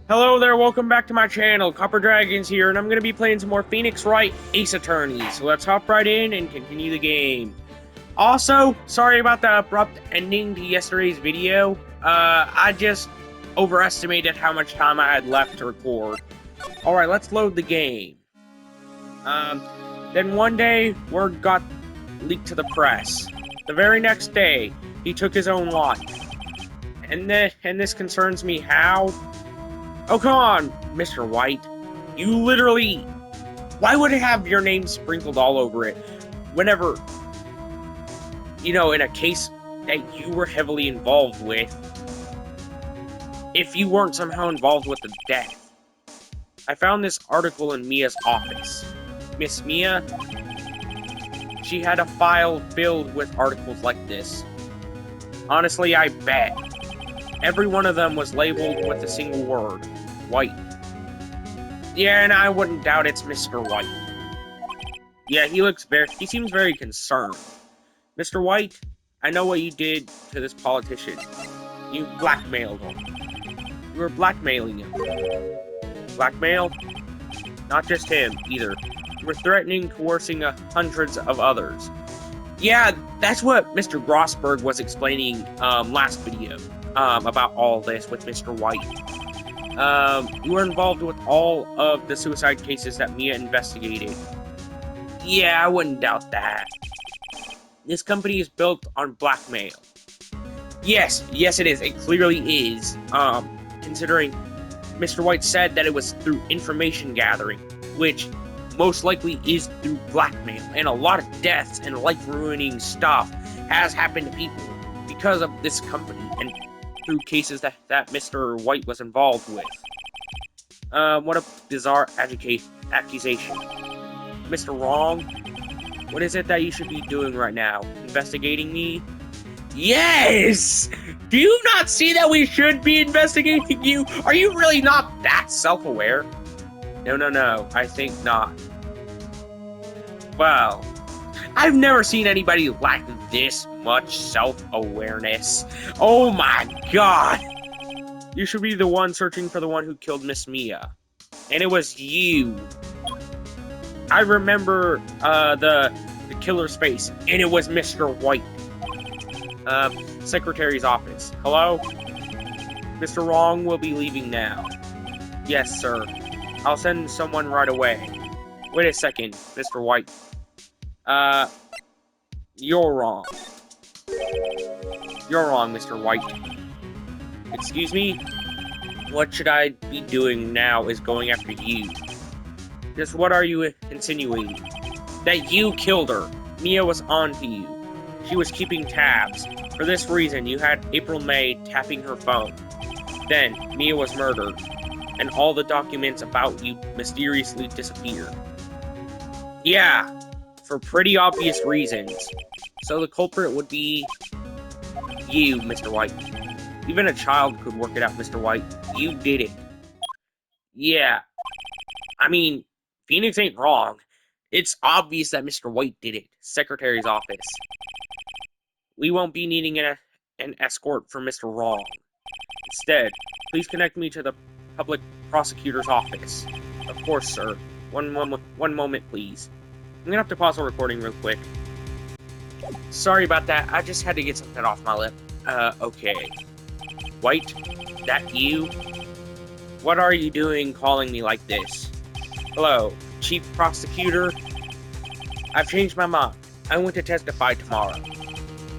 Hello there, welcome back to my channel. Copper Dragons here, and I'm going to be playing some more Phoenix Wright Ace Attorney. So let's hop right in and continue the game. Also, sorry about the abrupt ending to yesterday's video. I just overestimated how much time I had left to record. Alright, let's load the game. Then one day, word got leaked to the press. The very next day, he took his own life. And this concerns me how... Oh, come on, Mr. White. You literally... Why would it have your name sprinkled all over it whenever, you know, in a case that you were heavily involved with, if you weren't somehow involved with the death? I found this article in Mia's office. Miss Mia, she had a file filled with articles like this. Honestly, I bet. Every one of them was labeled with a single word. White. Yeah, and I wouldn't doubt it's Mr. White. Yeah, he seems very concerned. Mr. White, I know what you did to this politician. You blackmailed him. You were blackmailing him. Blackmail? Not just him, either. You were threatening, coercing hundreds of others. Yeah, that's what Mr. Grossberg was explaining last video. About all this with Mr. White. You were involved with all of the suicide cases that Mia investigated. Yeah, I wouldn't doubt that. This company is built on blackmail. Yes it is. It clearly is. Considering Mr. White said that it was through information gathering, which most likely is through blackmail, and a lot of deaths and life-ruining stuff has happened to people because of this company, and through cases that Mr. White was involved with. What a bizarre accusation. Mr. Wrong, what is it that you should be doing right now? Investigating me? Yes! Do you not see that we should be investigating you? Are you really not that self-aware? No, I think not. Well, I've never seen anybody lack this much self-awareness. Oh my god! You should be the one searching for the one who killed Miss Mia. And it was you. I remember the killer's face, and it was Mr. White. Secretary's office. Hello? Mr. Wrong will be leaving now. Yes, sir. I'll send someone right away. Wait a second, Mr. White. You're wrong. You're wrong, Mr. White. Excuse me? What should I be doing now is going after you. Just what are you insinuating? That you killed her. Mia was on to you. She was keeping tabs. For this reason, you had April May tapping her phone. Then, Mia was murdered, and all the documents about you mysteriously disappeared. Yeah, for pretty obvious reasons. So the culprit would be you, Mr. White. Even a child could work it out, Mr. White. You did it. Yeah. I mean, Phoenix ain't wrong. It's obvious that Mr. White did it. Secretary's office. We won't be needing an escort for Mr. Wrong. Instead, please connect me to the public prosecutor's office. Of course, sir. One moment, please. I'm gonna have to pause the recording real quick. Sorry about that. I just had to get something off my lip. Okay. White, that you? What are you doing calling me like this? Hello, Chief Prosecutor? I've changed my mind. I want to testify tomorrow.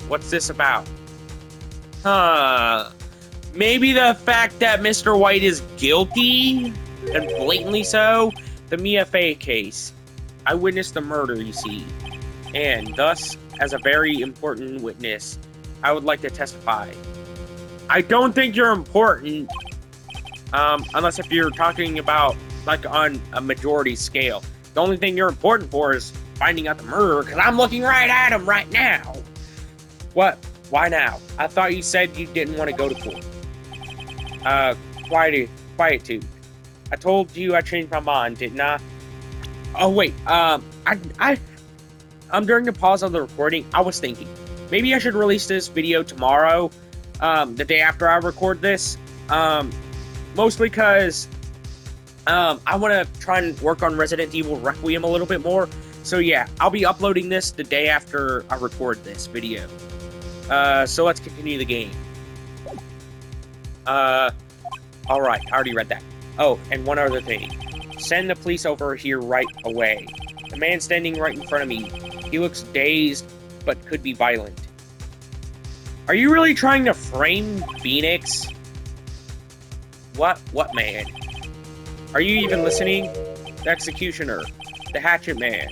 What's this about? Maybe the fact that Mr. White is guilty? And blatantly so? The Mia Fey case. I witnessed the murder, you see. And thus, as a very important witness, I would like to testify. I don't think you're important. Unless if you're talking about, like, on a majority scale. The only thing you're important for is finding out the murderer, because I'm looking right at him right now. What? Why now? I thought you said you didn't want to go to court. Quietude. I told you I changed my mind, didn't I? Oh, wait, during the pause of the recording, I was thinking, maybe I should release this video tomorrow, the day after I record this, Mostly because I want to try and work on Resident Evil Requiem a little bit more. So yeah, I'll be uploading this the day after I record this video. So let's continue the game. Alright, I already read that. Oh, and one other thing. Send the police over here right away. The man standing right in front of me. He looks dazed, but could be violent. Are you really trying to frame Phoenix? What man? Are you even listening? The executioner. The hatchet man.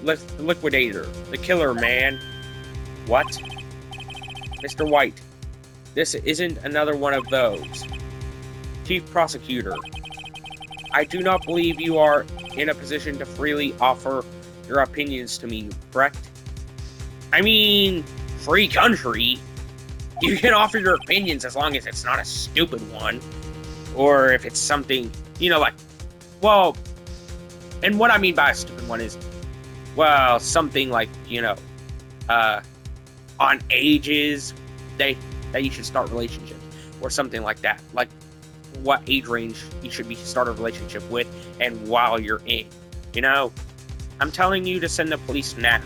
The liquidator. The killer man. What? Mr. White. This isn't another one of those. Chief Prosecutor. I do not believe you are in a position to freely offer your opinions to me, correct? I mean, free country. You can offer your opinions as long as it's not a stupid one. Or if it's something, like, well, and what I mean by a stupid one is, well, something like, on ages that you should start relationships, or something like that. Like, what age range you should be start a relationship with, and while you're in, I'm telling you to send the police now.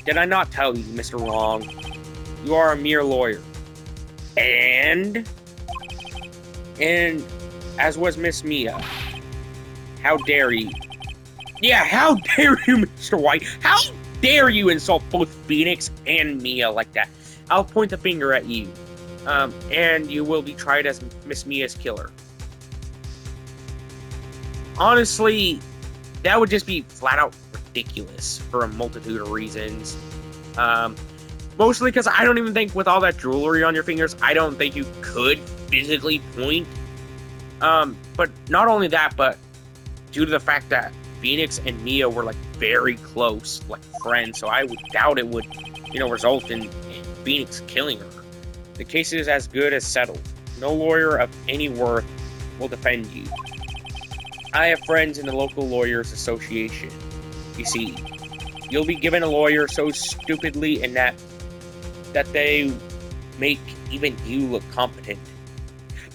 Did I not tell you, Mr. Wrong? You are a mere lawyer. And as was Miss Mia. How dare you? Yeah, how dare you, Mr. White? How dare you insult both Phoenix and Mia like that? I'll point the finger at you. And you will be tried as Miss Mia's killer. Honestly, that would just be flat out ridiculous for a multitude of reasons. Mostly because I don't even think with all that jewelry on your fingers, I don't think you could physically point. But not only that, but due to the fact that Phoenix and Mia were like very close, like friends, so I would doubt it would, result in Phoenix killing her. The case is as good as settled. No lawyer of any worth will defend you. I have friends in the local lawyers association. You see, you'll be given a lawyer so stupidly and that they make even you look competent.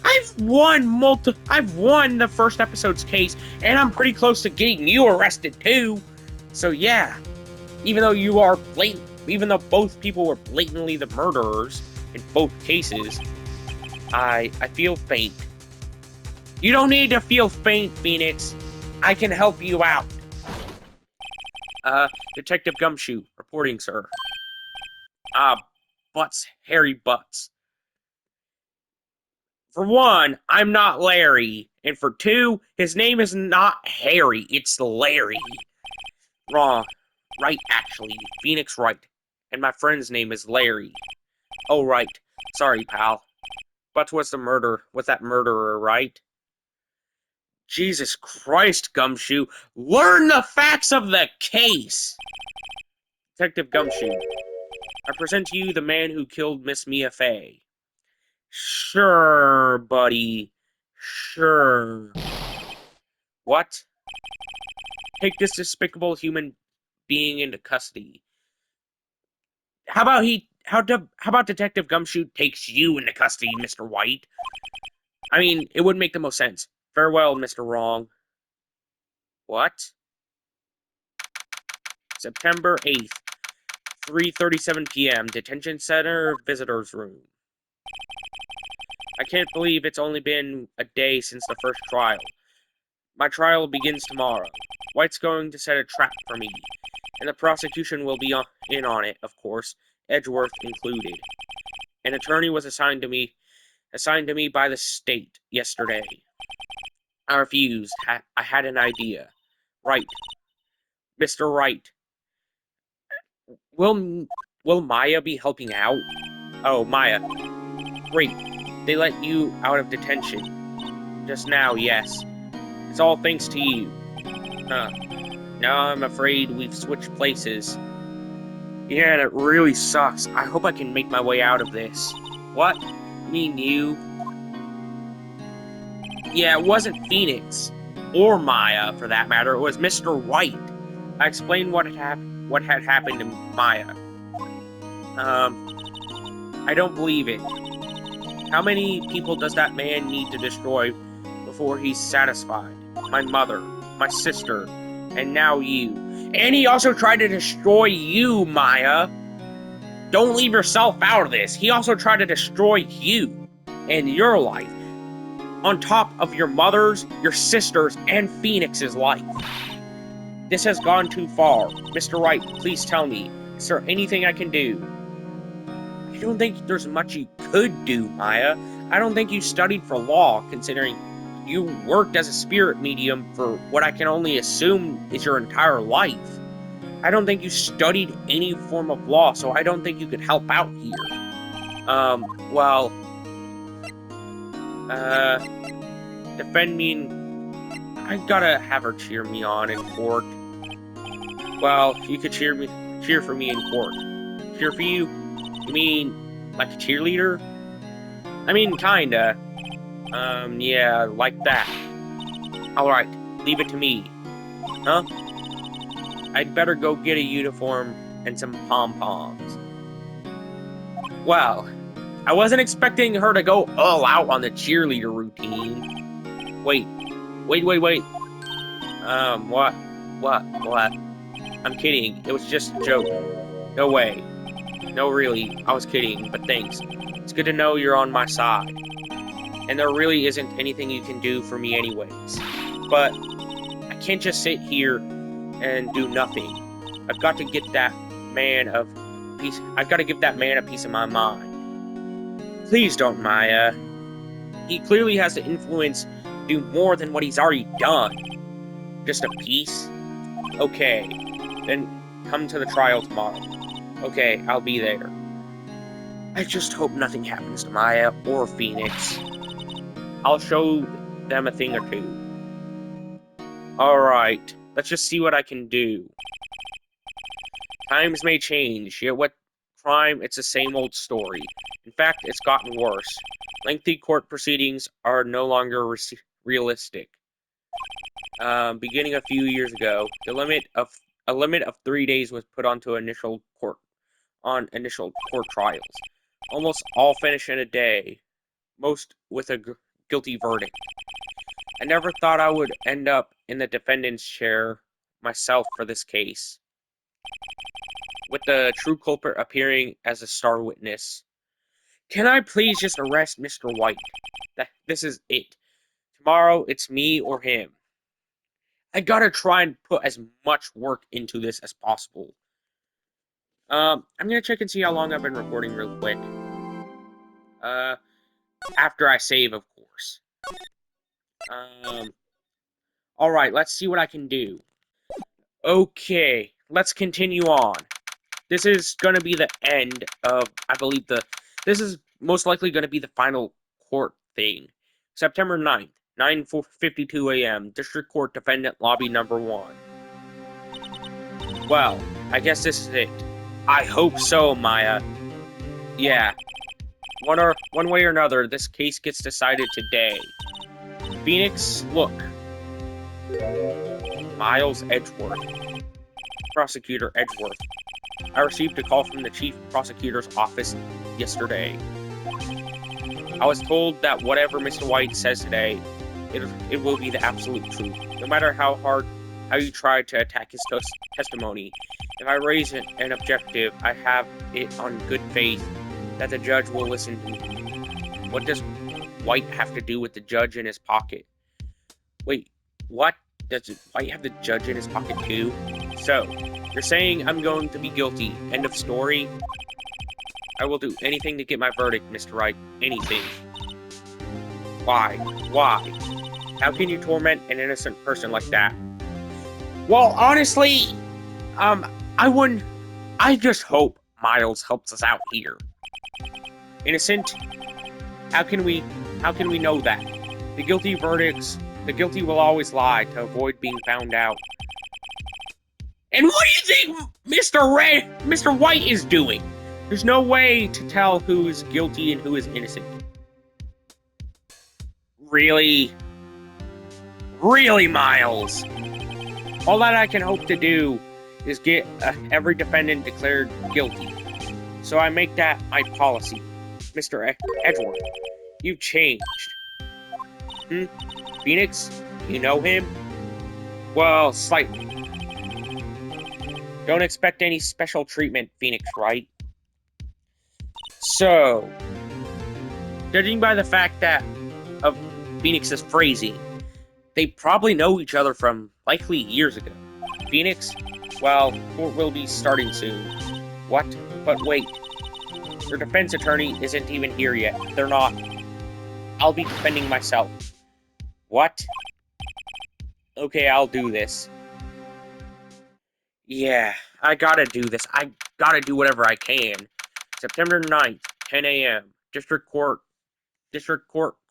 I've won the first episode's case, and I'm pretty close to getting you arrested too. So yeah, even though both people were blatantly the murderers in both cases, I feel faint. You don't need to feel faint, Phoenix. I can help you out. Detective Gumshoe, reporting, sir. Butts, Harry Butts. For one, I'm not Larry. And for two, his name is not Harry, it's Larry. Wrong. Right, actually. Phoenix Wright. And my friend's name is Larry. Oh, right. Sorry, pal. Butts was that murderer, right? Jesus Christ, Gumshoe. Learn the facts of the case! Detective Gumshoe. I present to you the man who killed Miss Mia Fey. Sure, buddy. Sure. What? Take this despicable human being into custody. How about Detective Gumshoe takes you into custody, Mr. White? I mean, it would make the most sense. Farewell, Mr. Wrong. What? September 8th, 3:37 p.m., Detention Center, Visitors Room. I can't believe it's only been a day since the first trial. My trial begins tomorrow. White's going to set a trap for me, and the prosecution will be in on it, of course, Edgeworth included. An attorney was assigned to me by the state yesterday. I refused. I had an idea. Right. Mr. Wright. Will Maya be helping out? Oh, Maya. Great. They let you out of detention. Just now, yes. It's all thanks to you. Now I'm afraid we've switched places. Yeah, and it really sucks. I hope I can make my way out of this. What? Me and you? Yeah, it wasn't Phoenix. Or Maya, for that matter. It was Mr. White. I explained what had happened to Maya. I don't believe it. How many people does that man need to destroy before he's satisfied? My mother, my sister, and now you. And he also tried to destroy you, Maya. Don't leave yourself out of this. He also tried to destroy you and your life, on top of your mother's, your sister's, and Phoenix's life. This has gone too far. Mr. Wright, please tell me, is there anything I can do? I don't think there's much you could do, Maya. I don't think you studied for law, considering you worked as a spirit medium for what I can only assume is your entire life. I don't think you studied any form of law, so I don't think you could help out here. Well, defend me and I gotta have her cheer me on in court. Well, you could cheer for me in court. Cheer for you? You mean like a cheerleader? I mean, kinda. Yeah, like that. Alright, leave it to me. Huh? I'd better go get a uniform and some pom-poms. Well, I wasn't expecting her to go all out on the cheerleader routine. Wait. What? I'm kidding. It was just a joke. No way. No, really. I was kidding, but thanks. It's good to know you're on my side. And there really isn't anything you can do for me anyways. But I can't just sit here and do nothing. I've got to get that man a piece of my mind. Please don't, Maya. He clearly has the influence to do more than what he's already done. Just a piece? Okay, then come to the trial tomorrow. Okay, I'll be there. I just hope nothing happens to Maya or Phoenix. I'll show them a thing or two. Alright, let's just see what I can do. Times may change, yet what crime, it's the same old story. In fact, it's gotten worse. Lengthy court proceedings are no longer realistic. Beginning a few years ago, a limit of 3 days was put onto initial court trials. Almost all finish in a day, most with a guilty verdict. I never thought I would end up in the defendant's chair myself for this case, with the true culprit appearing as a star witness. Can I please just arrest Mr. White? This is it. Tomorrow, it's me or him. I gotta try and put as much work into this as possible. I'm gonna check and see how long I've been recording real quick. After I save, of course. Alright, let's see what I can do. Okay, let's continue on. This is gonna be the end of, I believe this is most likely gonna be the final court thing. September 9th, 9:52 a.m., District Court Defendant Lobby Number 1. Well, I guess this is it. I hope so, Maya. Yeah. One way or another, this case gets decided today. Phoenix, look. Miles Edgeworth. Prosecutor Edgeworth. I received a call from the Chief Prosecutor's office yesterday. I was told that whatever Mr. White says today, it will be the absolute truth. No matter how you try to attack his testimony, if I raise an objective, I have it on good faith that the judge will listen to me. What does White have to do with the judge in his pocket? Wait, what? Does White have the judge in his pocket too? So, you're saying I'm going to be guilty. End of story? I will do anything to get my verdict, Mr. Wright. Anything. Why? Why? How can you torment an innocent person like that? Well, honestly, I just hope Miles helps us out here. Innocent? How can we know that? The guilty will always lie to avoid being found out. And what do you think Mr. White is doing? There's no way to tell who is guilty and who is innocent. Really? Really, Miles? All that I can hope to do is get every defendant declared guilty. So I make that my policy, Mr. Edgeworth. You've changed. Phoenix? You know him? Well, slightly. Don't expect any special treatment, Phoenix, Wright? So, judging by the fact that of Phoenix's phrasing, they probably know each other from likely years ago. Phoenix? Well, court will be starting soon. What? But wait. Your defense attorney isn't even here yet. They're not. I'll be defending myself. What? Okay, I'll do this. Yeah, I gotta do this. I gotta do whatever I can. September 9th, 10 a.m. District Court,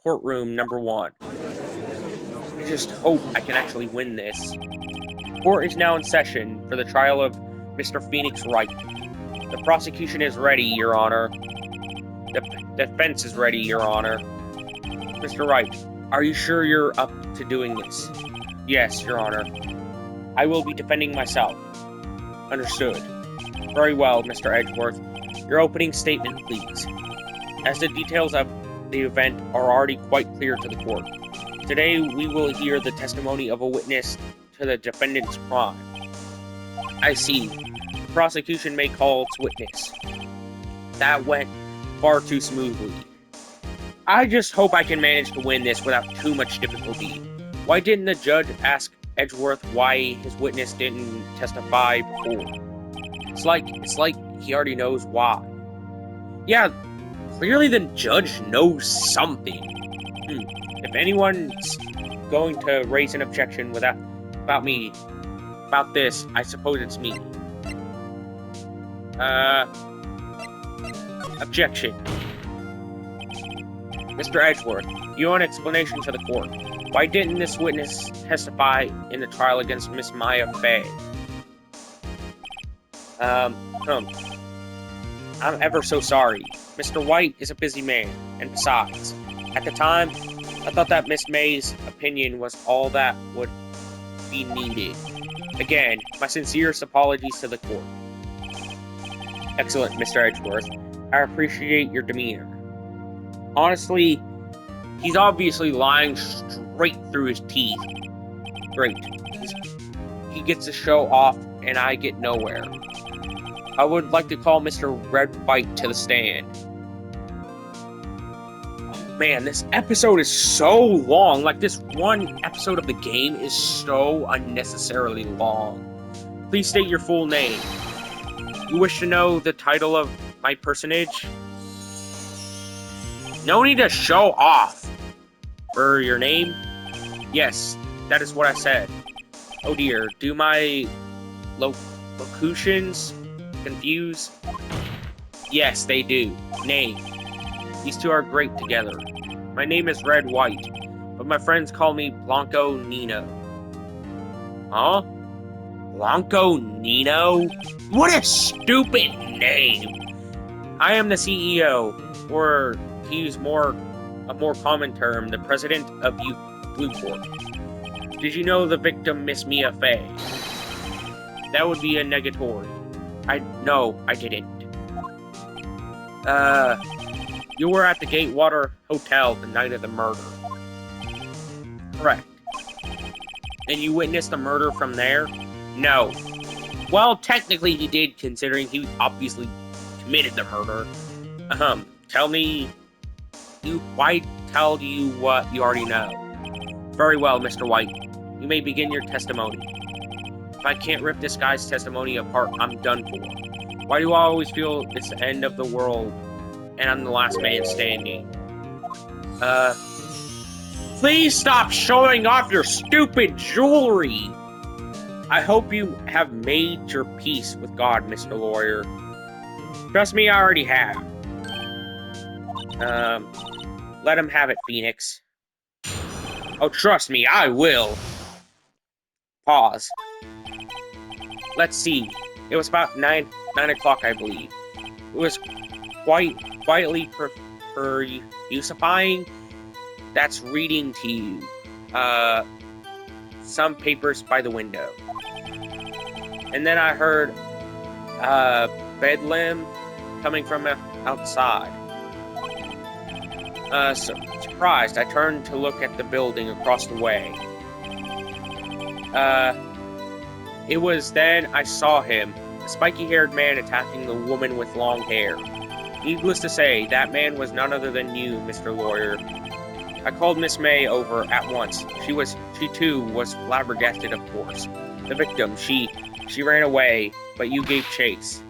courtroom number 1. I just hope I can actually win this. Court is now in session for the trial of Mr. Phoenix Wright. The prosecution is ready, Your Honor. The defense is ready, Your Honor. Mr. Wright, are you sure you're up to doing this? Yes, Your Honor. I will be defending myself. Understood. Very well, Mr. Edgeworth. Your opening statement, please. As the details of the event are already quite clear to the court, today we will hear the testimony of a witness to the defendant's crime. I see. The prosecution may call its witness. That went far too smoothly. I just hope I can manage to win this without too much difficulty. Why didn't the judge ask Edgeworth why his witness didn't testify before? It's like he already knows why. Yeah, clearly the judge knows something. If anyone's going to raise an objection about this, I suppose it's me. Objection. Mr. Edgeworth, you owe an explanation to the court. Why didn't this witness testify in the trial against Miss Maya Fey? I'm ever so sorry. Mr. White is a busy man, and besides, at the time, I thought that Miss May's opinion was all that would be needed. Again, my sincerest apologies to the court. Excellent, Mr. Edgeworth. I appreciate your demeanor. Honestly, he's obviously lying straight through his teeth. Great. He gets to show off, and I get nowhere. I would like to call Mr. Wright to the stand. Oh, man, this episode is so long. Like, this one episode of the game is so unnecessarily long. Please state your full name. You wish to know the title of my personage? No need to show off. For your name? Yes, that is what I said. Oh dear, do my locutions confuse? Yes, they do. Name. These two are great together. My name is Red White, but my friends call me Blanco Nino. Huh? Blanco Nino? What a stupid name! I am the CEO, or to use a more common term, the president of Blueport. Did you know the victim, Miss Mia Fey? That would be a negatory. No, I didn't. You were at the Gatewater Hotel the night of the murder. Correct. And you witnessed the murder from there? No. Well, technically he did, considering he obviously committed the murder. Tell me... Why tell you what you already know? Very well, Mr. White. You may begin your testimony. If I can't rip this guy's testimony apart, I'm done for. Why do I always feel it's the end of the world, and I'm the last man standing? Please stop showing off your stupid jewelry! I hope you have made your peace with God, Mr. Lawyer. Trust me, I already have. Let him have it, Phoenix. Oh, trust me, I will. Pause. Let's see. It was about 9 o'clock, I believe. It was quietly usifying. That's reading to you. Some papers by the window. And then I heard, bedlam coming from outside. Surprised, I turned to look at the building across the way. It was then I saw him, a spiky-haired man attacking the woman with long hair. Needless to say, that man was none other than you, Mr. Lawyer. I called Miss May over at once. She too was flabbergasted, of course. The victim, she ran away, but you gave chase.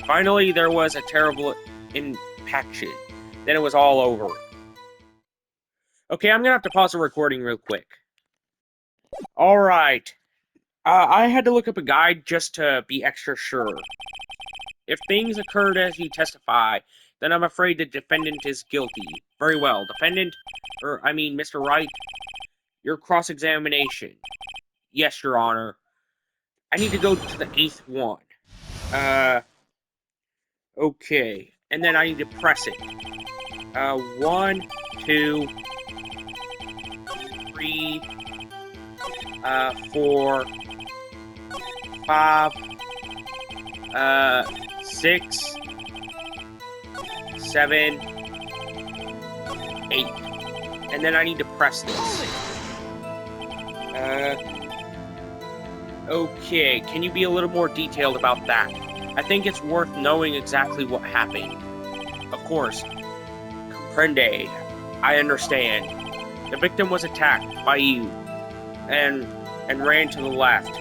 Finally there was a terrible impaction. Then it was all over. Okay, I'm gonna have to pause the recording real quick. Alright. I had to look up a guide just to be extra sure. If things occurred as you testify, then I'm afraid the defendant is guilty. Very well, Mr. Wright, your cross-examination. Yes, Your Honor. I need to go to the 8th one. Okay. And then I need to press it. 1, 2, 3, 4, 5, 6, 7, 8. And then I need to press this. Okay, can you be a little more detailed about that? I think it's worth knowing exactly what happened. Of course. Comprende. I understand. The victim was attacked by you, and ran to the left.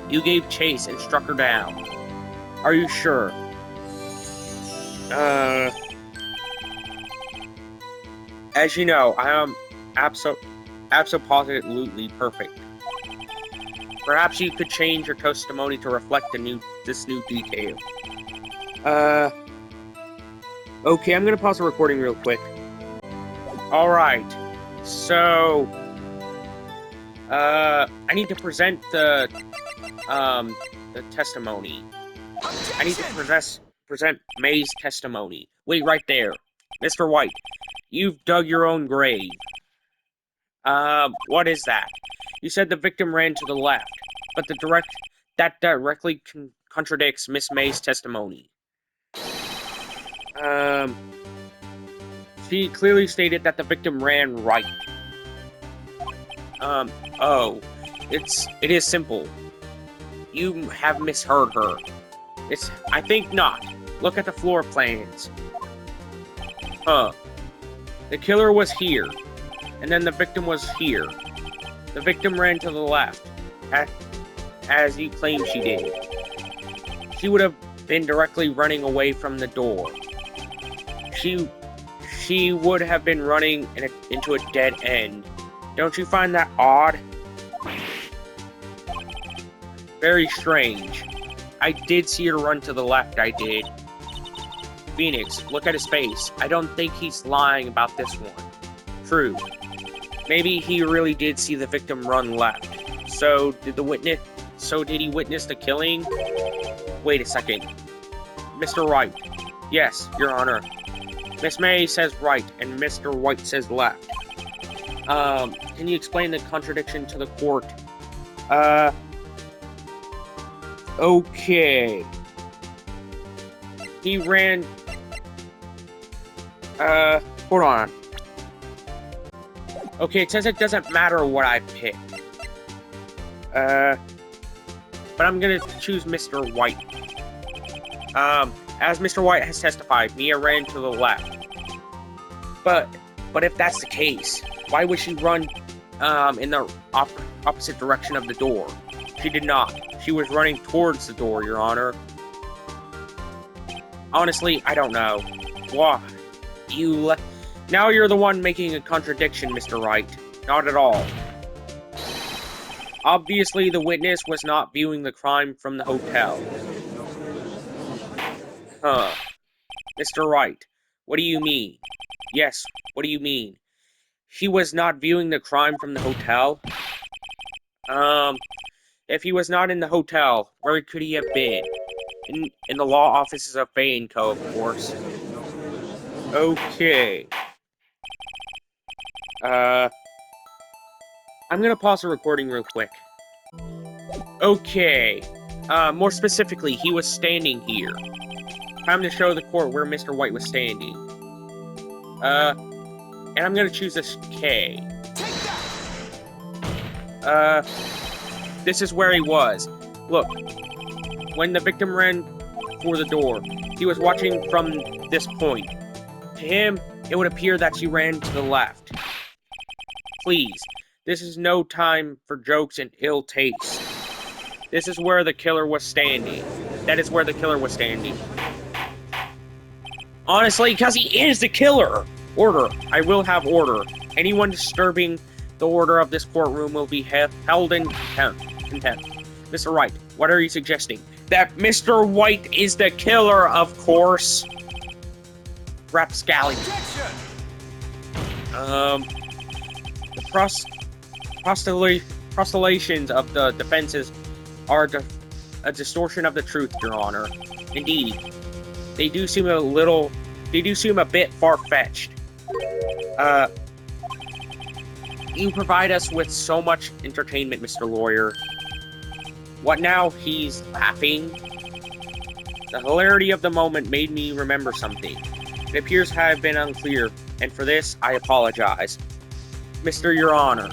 You gave chase and struck her down. Are you sure? As you know, I am absolutely perfect. Perhaps you could change your testimony to reflect this new detail. Okay, I'm gonna pause the recording real quick. Alright, so, I need to present the testimony. I need to present May's testimony. Wait, right there. Mr. White, you've dug your own grave. What is that? You said the victim ran to the left, but that directly contradicts Miss May's testimony. She clearly stated that the victim ran right. It is simple. You have misheard her. I think not. Look at the floor plans. The killer was here, and then the victim was here. The victim ran to the left, as you claimed she did. She would have been directly running away from the door. She would have been running into a dead end. Don't you find that odd? Very strange. I did see her run to the left, I did. Phoenix, look at his face. I don't think he's lying about this one. True. Maybe he really did see the victim run left. So did he witness the killing? Wait a second. Mr. Wright. Yes, Your Honor. Miss May says right, and Mr. White says left. Can you explain the contradiction to the court? Okay. He ran... hold on. Okay, it says it doesn't matter what I pick. But I'm gonna choose Mr. White. As Mr. White has testified, Mia ran to the left. But if that's the case, why would she run, in the opposite direction of the door? She did not. She was running towards the door, Your Honor. Honestly, I don't know. Why? Now you're the one making a contradiction, Mr. Wright. Not at all. Obviously, the witness was not viewing the crime from the hotel. Huh. Mr. Wright, what do you mean? Yes, what do you mean? He was not viewing the crime from the hotel? If he was not in the hotel, where could he have been? In the law offices of Bay & Co., of course. Okay. I'm gonna pause the recording real quick. Okay. More specifically, he was standing here. time to show the court where Mr. White was standing. And I'm gonna choose this K. This is where he was. Look, when the victim ran for the door, he was watching from this point. To him, it would appear that she ran to the left. Please, this is no time for jokes and ill taste. This is where the killer was standing. That is where the killer was standing. Honestly, because he is the killer! Order. I will have order. Anyone disturbing the order of this courtroom will be held in contempt. Mr. Wright, what are you suggesting? That Mr. White is the killer, of course. Rapscallion. The postulations of the defenses are a distortion of the truth, Your Honor. Indeed, they do seem a bit far-fetched. You provide us with so much entertainment, Mr. Lawyer. What now? He's laughing. The hilarity of the moment made me remember something. It appears to have been unclear, and for this, I apologize. Mr. Your Honor,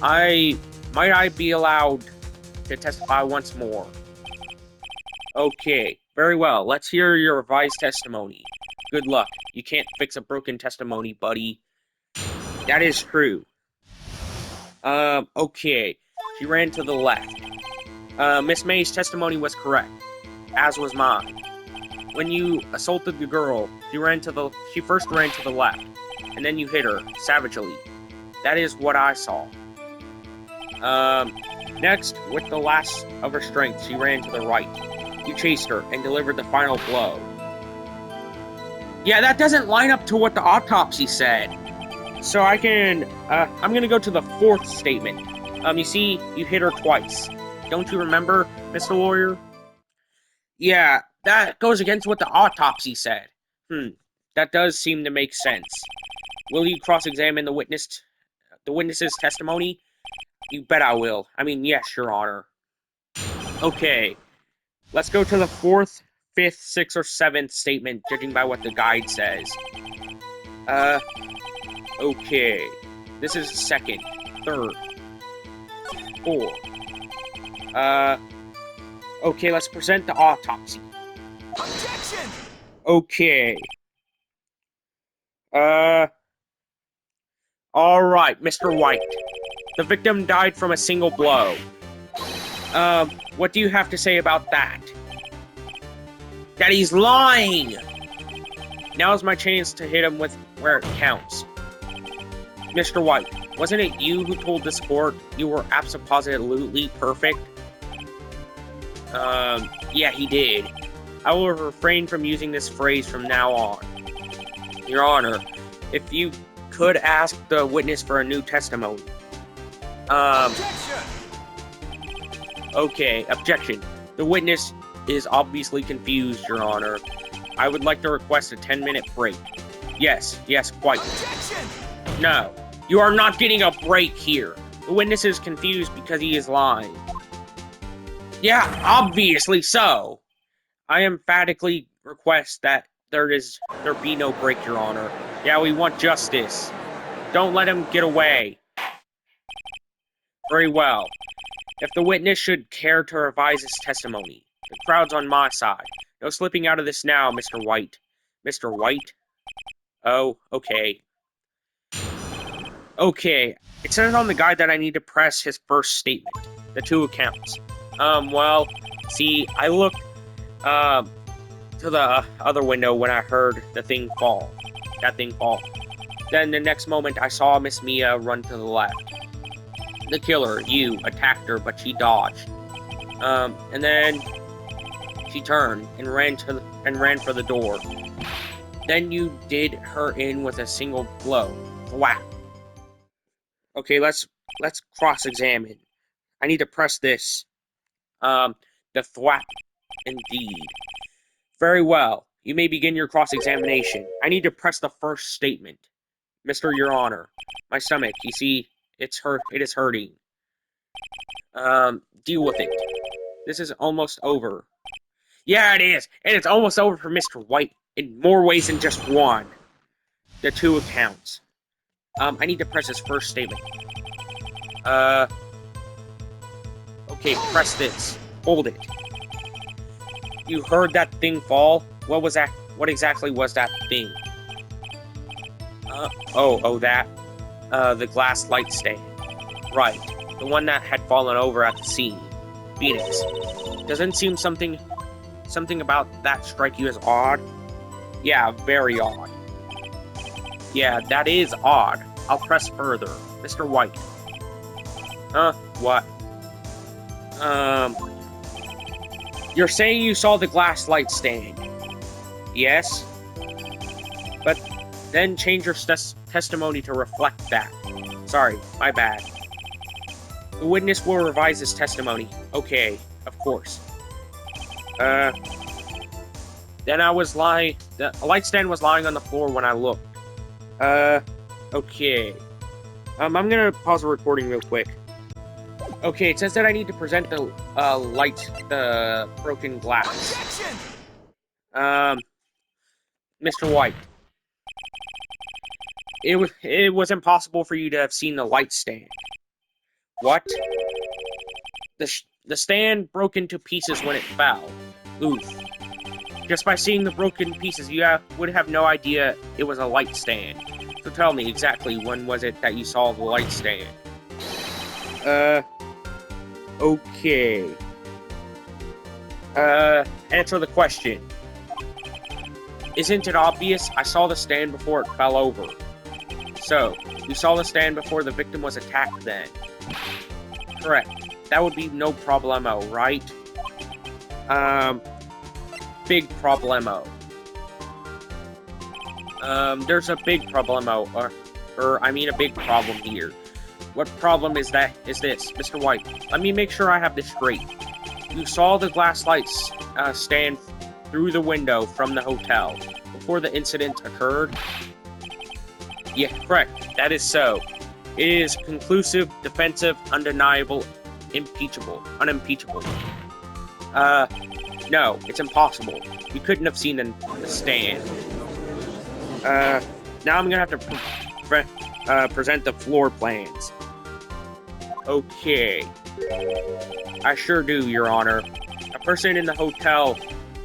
might I be allowed to testify once more? Okay, very well. Let's hear your revised testimony. Good luck. You can't fix a broken testimony, buddy. That is true. Okay. She ran to the left. Miss May's testimony was correct, as was mine. When you assaulted the girl, she first ran to the left, and then you hit her, savagely. That is what I saw. Next, with the last of her strength, she ran to the right. You chased her, and delivered the final blow. Yeah, that doesn't line up to what the autopsy said. So I'm gonna go to the fourth statement. You see, you hit her twice. Don't you remember, Mr. Lawyer? Yeah, that goes against what the autopsy said. That does seem to make sense. Will you cross-examine the witness's testimony? You bet I will. I mean, yes, Your Honor. Okay, let's go to the fourth, fifth, sixth, or seventh statement, judging by what the guide says. Okay. This is second, third, fourth. Okay, let's present the autopsy. Objection! Okay. Alright, Mr. White. The victim died from a single blow. What do you have to say about that? That he's lying! Now's my chance to hit him with where it counts. Mr. White, wasn't it you who told this court you were absolutely perfect? Yeah, he did. I will refrain from using this phrase from now on. Your Honor, if you could ask the witness for a new testimony. Objection! Okay, objection. The witness is obviously confused, Your Honor. I would like to request a 10-minute break. Yes, quite. Objection! No, you are not getting a break here. The witness is confused because he is lying. Yeah, obviously so. I emphatically request that there be no break, Your Honor. Yeah, we want justice. Don't let him get away. Very well. If the witness should care to revise his testimony, the crowd's on my side. No slipping out of this now, Mr. White. Mr. White? Oh, okay. Okay, it says on the guide that I need to press his first statement. The two accounts. Well, see, I looked, to the other window when I heard that thing fall. Then the next moment, I saw Miss Mia run to the left. The killer, you, attacked her, but she dodged. And then she turned and ran for the door. Then you did her in with a single blow. Whack. Okay, let's cross-examine. I need to press this. The thwack, indeed. Very well. You may begin your cross-examination. I need to press the first statement. Mr. Your Honor, my stomach, you see, it is hurting. Deal with it. This is almost over. Yeah, it is, and it's almost over for Mr. White in more ways than just one. The two accounts. I need to press his first statement. Okay, press this. Hold it. You heard that thing fall? What was that? What exactly was that thing? That. The glass light stand. Right. The one that had fallen over at the scene. Phoenix. Doesn't seem something about that strike you as odd? Yeah, very odd. Yeah, that is odd. I'll press further. Mr. White. What? You're saying you saw the glass light stand? Yes? But then change your testimony to reflect that. Sorry, my bad. The witness will revise his testimony. Okay, of course. Then I was lying. The light stand was lying on the floor when I looked. Okay. I'm gonna pause the recording real quick. Okay, it says that I need to present the broken glass. Objection! Mr. White. It was impossible for you to have seen the light stand. What? The stand broke into pieces when it fell. Oof. Just by seeing the broken pieces, you would have no idea it was a light stand. So tell me exactly, when was it that you saw the light stand? Okay. Answer the question. Isn't it obvious? I saw the stand before it fell over. So, you saw the stand before the victim was attacked then? Correct. That would be no problemo, right? Big problemo. There's a big problemo, I mean a big problem here. What problem is this, Mr. White? Let me make sure I have this straight. You saw the glass lights stand through the window from the hotel before the incident occurred? Yeah, correct. That is so. It is conclusive, defensive, undeniable, unimpeachable. No, it's impossible. You couldn't have seen the stand. Now I'm gonna have to present the floor plans. Okay. I sure do, Your Honor. A person in the hotel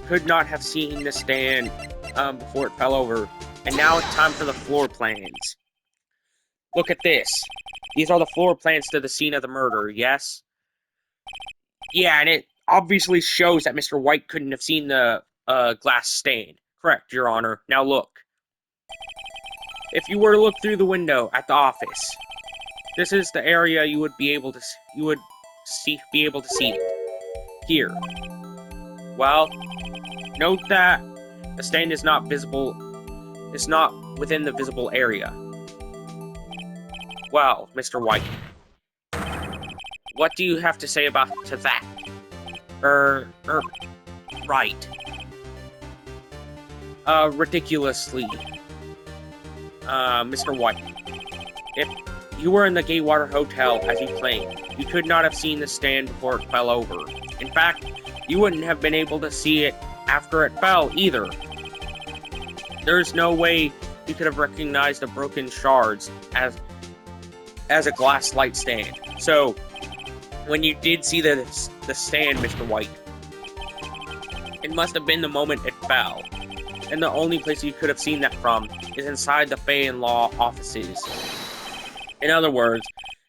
could not have seen the stand before it fell over. And now it's time for the floor plans. Look at this. These are the floor plans to the scene of the murder, yes? Yeah, and it obviously shows that Mr. White couldn't have seen the glass stand. Correct, Your Honor. Now look. If you were to look through the window at the office, this is the area you would be able to see it. Here. Well, note that the stand is not visible. It's not within the visible area. Well, Mr. White, what do you have to say about that? Right. Ridiculously. Mr. White, if you were in the Gatewater Hotel, as you claim, you could not have seen the stand before it fell over. In fact, you wouldn't have been able to see it after it fell, either. There's no way you could have recognized the broken shards as a glass light stand. So, when you did see the stand, Mr. White, it must have been the moment it fell. And the only place you could have seen that from is inside the Fay and Law offices. In other words,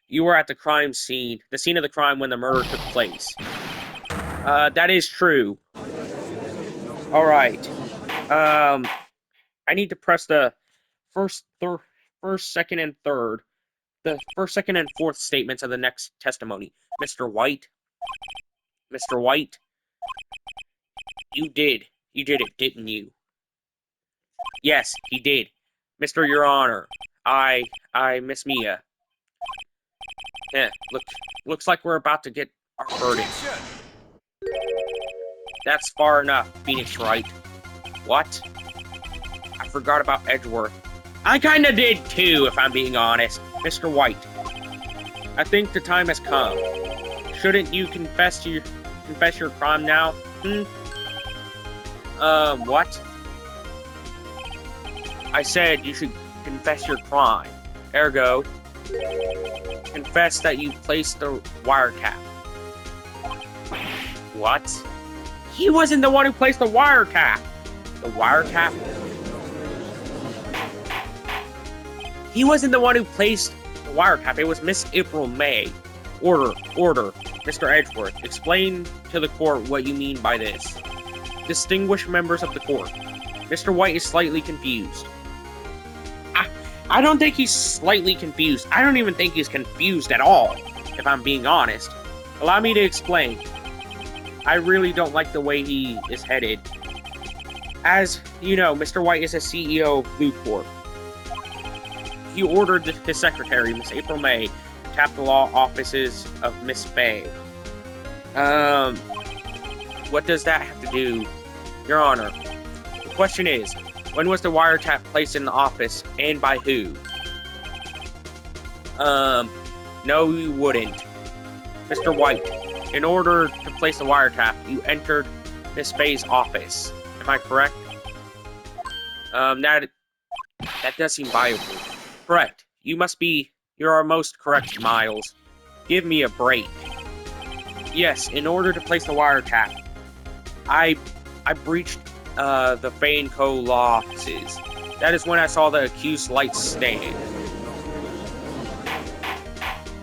you were at the crime scene, the scene of the crime when the murder took place. That is true. Alright. I need to press the first, second, and third. The first, second, and fourth statements of the next testimony. Mr. White? Mr. White? You did it, didn't you? Yes, he did. Mr. Your Honor, I Miss Mia. Looks like we're about to get our verdict. Objection! That's far enough, Phoenix Wright. What? I forgot about Edgeworth. I kinda did too, if I'm being honest. Mr. White, I think the time has come. Shouldn't you confess your crime now? What? I said you should confess your crime. Ergo, confess that you placed the wiretap. What? He wasn't the one who placed the wiretap! The wiretap? He wasn't the one who placed the wiretap. It was Miss April May. Order. Mr. Edgeworth, explain to the court what you mean by this. Distinguished members of the court, Mr. White is slightly confused. I don't think he's slightly confused. I don't even think he's confused at all, if I'm being honest. Allow me to explain. I really don't like the way he is headed. As you know, Mr. White is a CEO of Blue Corp. He ordered his secretary, Miss April May, to tap the law offices of Miss Bay. What does that have to do? Your Honor, the question is, when was the wiretap placed in the office, and by who? No, you wouldn't. Mr. White, in order to place the wiretap, you entered Miss Bay's office. Am I correct? That does seem viable. Correct. You are most correct, Miles. Give me a break. Yes, in order to place the wiretap, I breached the Fane Co. law offices. That is when I saw the accused lights stand.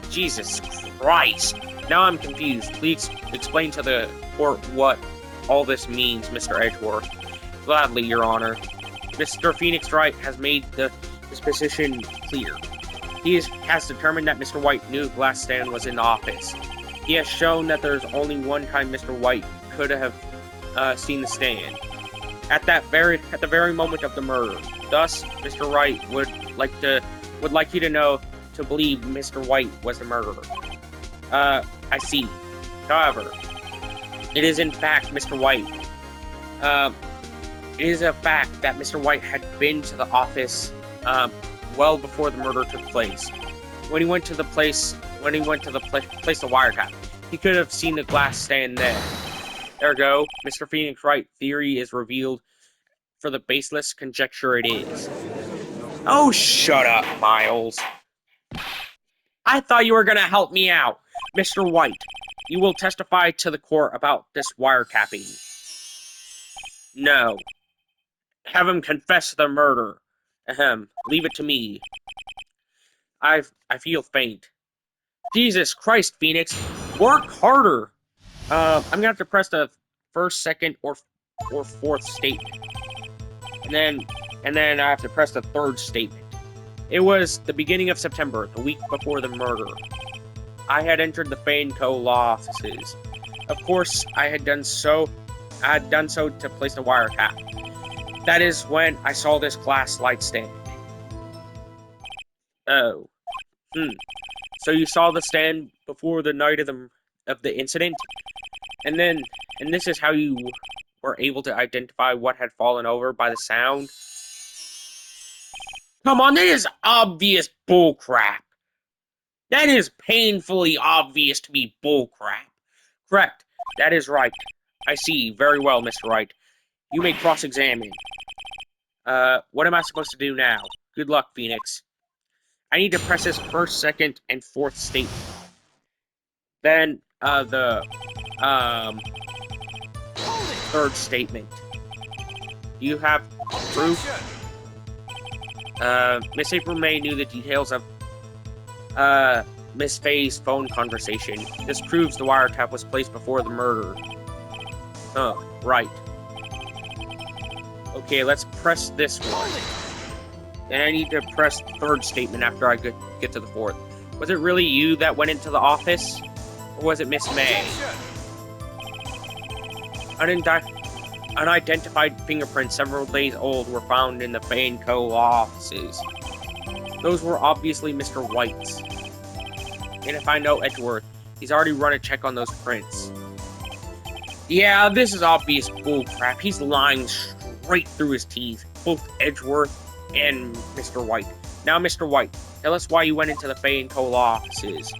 Jesus Christ! Now I'm confused. Please explain to the court what all this means, Mr. Edgeworth. Gladly, Your Honor. Mr. Phoenix Wright has made his position clear. He has determined that Mr. White knew glass stand was in the office. He has shown that there's only one time Mr. White could have seen the stand. At the very moment of the murder. Thus, Mr. Wright would like you to believe Mr. White was the murderer. I see. However, it is in fact Mr. White. It is a fact that Mr. White had been to the office well before the murder took place. When he went to the place the wiretap, he could have seen the glass stand there. Ergo, Mr. Phoenix Wright theory is revealed for the baseless conjecture it is. Oh, shut up, Miles. I thought you were gonna help me out. Mr. White, you will testify to the court about this wiretapping. No. Have him confess the murder. Leave it to me. I feel faint. Jesus Christ, Phoenix. Work harder. I'm gonna have to press the first, second, or fourth statement. And then I have to press the third statement. It was the beginning of September, the week before the murder. I had entered the Fane Co. law offices. Of course, I had done so to place the wiretap. That is when I saw this glass light stand. Oh. So you saw the stand before the night of the incident? And this is how you were able to identify what had fallen over by the sound? Come on, that is obvious bullcrap. That is painfully obvious to be bullcrap. Correct. That is right. I see. Very well, Mr. Wright. You may cross-examine. What am I supposed to do now? Good luck, Phoenix. I need to press this first, second, and fourth statement. Then, the third statement. Do you have proof? Miss April May knew the details of, Miss Faye's phone conversation. This proves the wiretap was placed before the murder. Right. Okay, let's press this one. Then I need to press the third statement after I get to the fourth. Was it really you that went into the office? Or was it Miss May? Unidentified fingerprints several days old were found in the Fane Co. offices. Those were obviously Mr. White's. And if I know Edgeworth, he's already run a check on those prints. Yeah, this is obvious bullcrap. He's lying straight through his teeth. Both Edgeworth and Mr. White. Now, Mr. White, tell us why you went into the Fane Co. offices.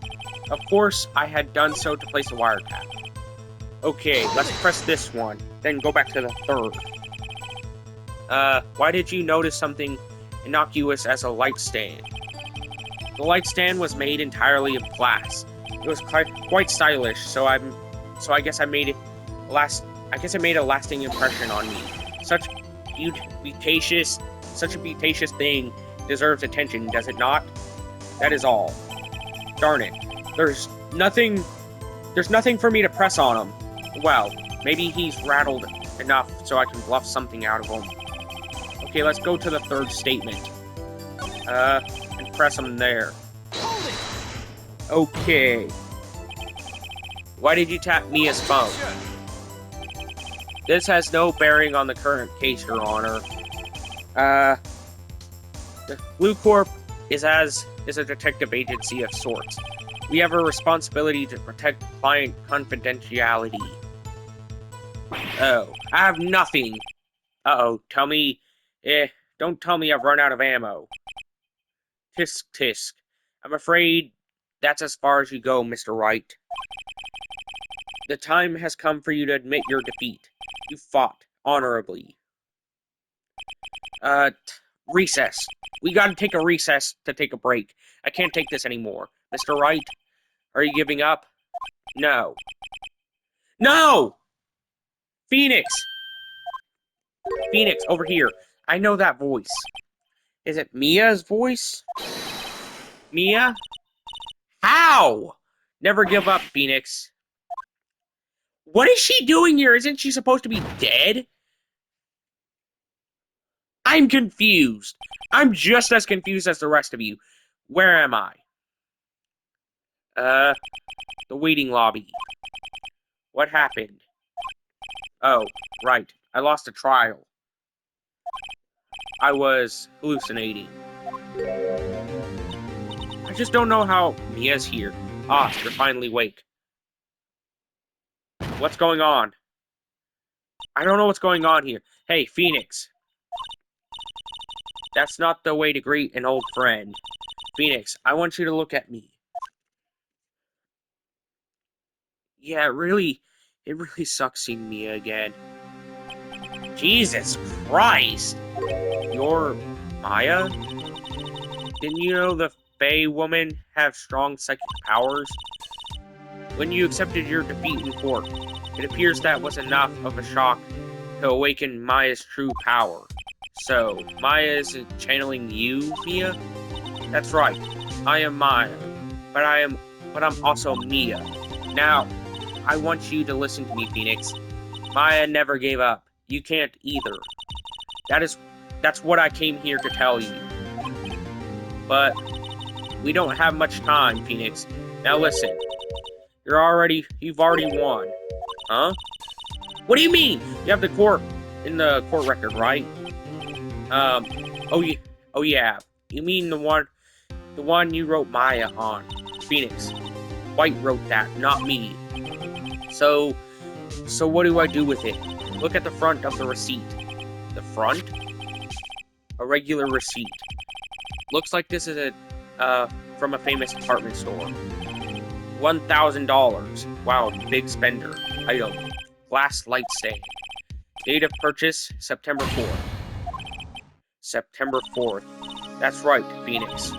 Of course, I had done so to place a wiretap. Okay, let's press this one, then go back to the third. Then go back to the fourth statement. Do you have proof? Miss April May knew the details of, Miss Faye's phone conversation. This proves the wiretap was placed before the murder. I had done so to place a wiretap. Okay, let's press this one, then go back to the third. Why did you notice something innocuous as a light stand? The light stand was made entirely of glass. It was quite stylish, so I guess I made it made a lasting impression on me. Such such a beauticious thing deserves attention, does it not? That is all. Darn it. There's nothing for me to press on him. Well, maybe he's rattled enough so I can bluff something out of him. Okay, let's go to the third statement. And press him there. Okay. Why did you tap Mia's phone? This has no bearing on the current case, Your Honor. The Blue Corp is a detective agency of sorts. We have a responsibility to protect client confidentiality. Oh, I have nothing. Uh-oh, don't tell me I've run out of ammo. Tisk, tisk. I'm afraid that's as far as you go, Mr. Wright. The time has come for you to admit your defeat. You fought honorably. Recess. We gotta take a recess to take a break. I can't take this anymore. Mr. Wright, are you giving up? No. No! Phoenix! Phoenix, over here. I know that voice. Is it Mia's voice? Mia? How? Never give up, Phoenix. What is she doing here? Isn't she supposed to be dead? I'm confused. I'm just as confused as the rest of you. Where am I? The waiting lobby. What happened? Oh, right. I lost a trial. I was hallucinating. I just don't know how Mia's here. Ah, you're finally awake. What's going on? I don't know what's going on here. Hey, Phoenix. That's not the way to greet an old friend. Phoenix, I want you to look at me. Yeah, it really sucks seeing Mia again. Jesus Christ! You're Maya? Didn't you know the Fae woman have strong psychic powers? When you accepted your defeat in court, it appears that was enough of a shock to awaken Maya's true power. So, Maya is channeling you, Mia? That's right. I am Maya, but I'm also Mia. Now, I want you to listen to me, Phoenix. Maya never gave up. You can't either. That's what I came here to tell you. But we don't have much time, Phoenix. Now listen. You've already won. Huh? What do you mean? You have the court record, right? Oh yeah. You mean the one you wrote Maya on. Phoenix. White wrote that, not me. So what do I do with it? Look at the front of the receipt. The front? A regular receipt. Looks like this is from a famous department store. $1,000. Wow, big spender. Item. Glass light stand. Date of purchase, September 4th. September 4th. That's right, Phoenix.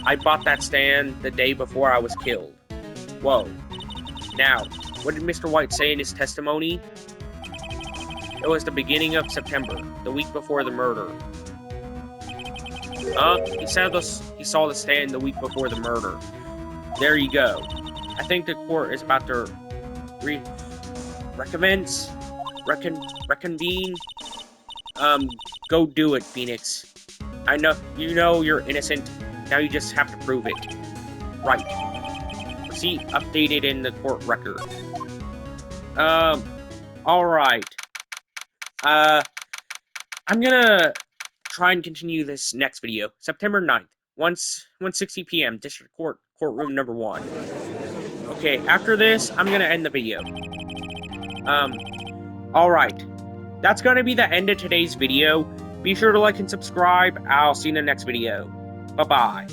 I bought that stand the day before I was killed. Whoa. Now, what did Mr. White say in his testimony? It was the beginning of September, the week before the murder. He said he saw the stand the week before the murder. There you go. I think the court is about to reconvene. Go do it, Phoenix. I know you're innocent. Now you just have to prove it. Right. Receipt updated in the court record. Alright. I'm gonna try and continue this next video. September 9th, 1:60 p.m. District Court, Courtroom number 1. Okay, after this, I'm gonna end the video. Alright. That's gonna be the end of today's video. Be sure to like and subscribe. I'll see you in the next video. Bye-bye.